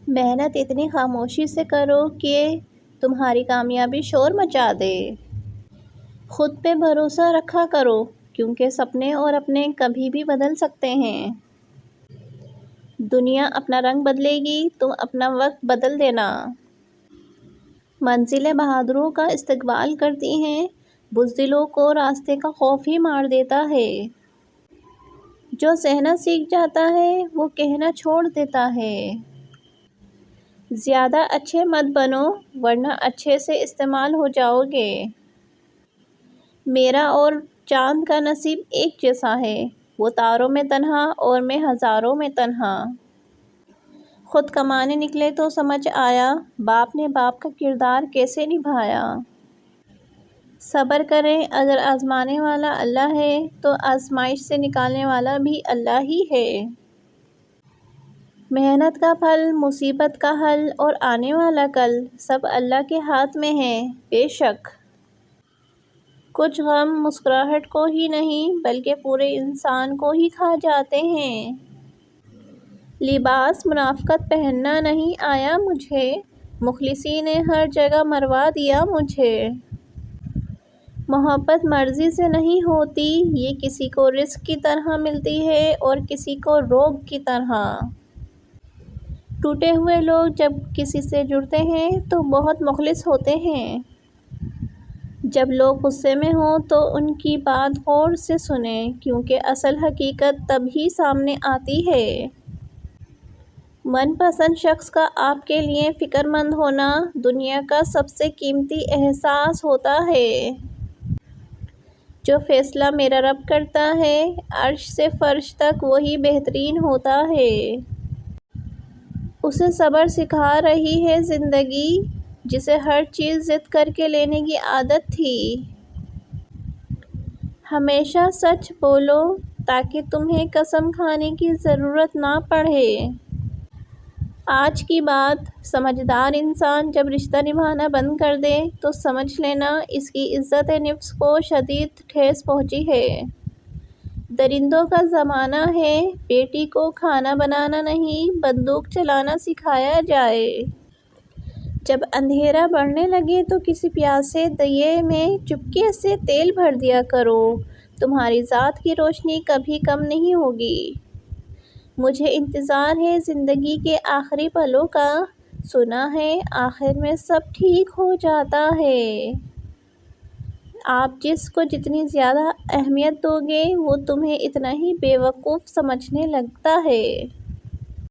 محنت اتنی خاموشی سے کرو کہ تمہاری کامیابی شور مچا دے۔ خود پہ بھروسہ رکھا کرو کیونکہ سپنے اور اپنے کبھی بھی بدل سکتے ہیں۔ دنیا اپنا رنگ بدلے گی، تم اپنا وقت بدل دینا۔ منزلیں بہادروں کا استقبال کرتی ہیں، بزدلوں کو راستے کا خوف ہی مار دیتا ہے۔ جو سہنا سیکھ جاتا ہے وہ کہنا چھوڑ دیتا ہے۔ زیادہ اچھے مت بنو ورنہ اچھے سے استعمال ہو جاؤ گے۔ میرا اور چاند کا نصیب ایک جیسا ہے، وہ تاروں میں تنہا اور میں ہزاروں میں تنہا۔ خود کمانے نکلے تو سمجھ آیا، باپ نے باپ کا کردار کیسے نبھایا۔ صبر کریں، اگر آزمانے والا اللہ ہے تو آزمائش سے نکالنے والا بھی اللہ ہی ہے۔ محنت کا پھل، مصیبت کا حل اور آنے والا کل، سب اللہ کے ہاتھ میں ہے بے شک۔ کچھ غم مسکراہٹ کو ہی نہیں بلکہ پورے انسان کو ہی کھا جاتے ہیں۔ لباس منافقت پہننا نہیں آیا مجھے، مخلصی نے ہر جگہ مروا دیا مجھے۔ محبت مرضی سے نہیں ہوتی، یہ کسی کو رزق کی طرح ملتی ہے اور کسی کو روگ کی طرح۔ ٹوٹے ہوئے لوگ جب کسی سے جڑتے ہیں تو بہت مخلص ہوتے ہیں۔ جب لوگ غصے میں ہوں تو ان کی بات غور سے سنیں کیونکہ اصل حقیقت تب ہی سامنے آتی ہے۔ من پسند شخص کا آپ کے لیے فکر مند ہونا دنیا کا سب سے قیمتی احساس ہوتا ہے۔ جو فیصلہ میرا رب کرتا ہے عرش سے فرش تک وہی بہترین ہوتا ہے۔ اسے صبر سکھا رہی ہے زندگی، جسے ہر چیز ضد کر کے لینے کی عادت تھی۔ ہمیشہ سچ بولو تاکہ تمہیں قسم کھانے کی ضرورت نہ پڑے۔ آج کی بات، سمجھدار انسان جب رشتہ نبھانا بند کر دے تو سمجھ لینا اس کی عزت نفس کو شدید ٹھیس پہنچی ہے۔ درندوں کا زمانہ ہے، بیٹی کو کھانا بنانا نہیں بندوق چلانا سکھایا جائے۔ جب اندھیرا بڑھنے لگے تو کسی پیاسے دیے میں چپکے سے تیل بھر دیا کرو، تمہاری ذات کی روشنی کبھی کم نہیں ہوگی۔ مجھے انتظار ہے زندگی کے آخری پلوں کا، سنا ہے آخر میں سب ٹھیک ہو جاتا ہے۔ آپ جس کو جتنی زیادہ اہمیت دو گے وہ تمہیں اتنا ہی بے وقوف سمجھنے لگتا ہے۔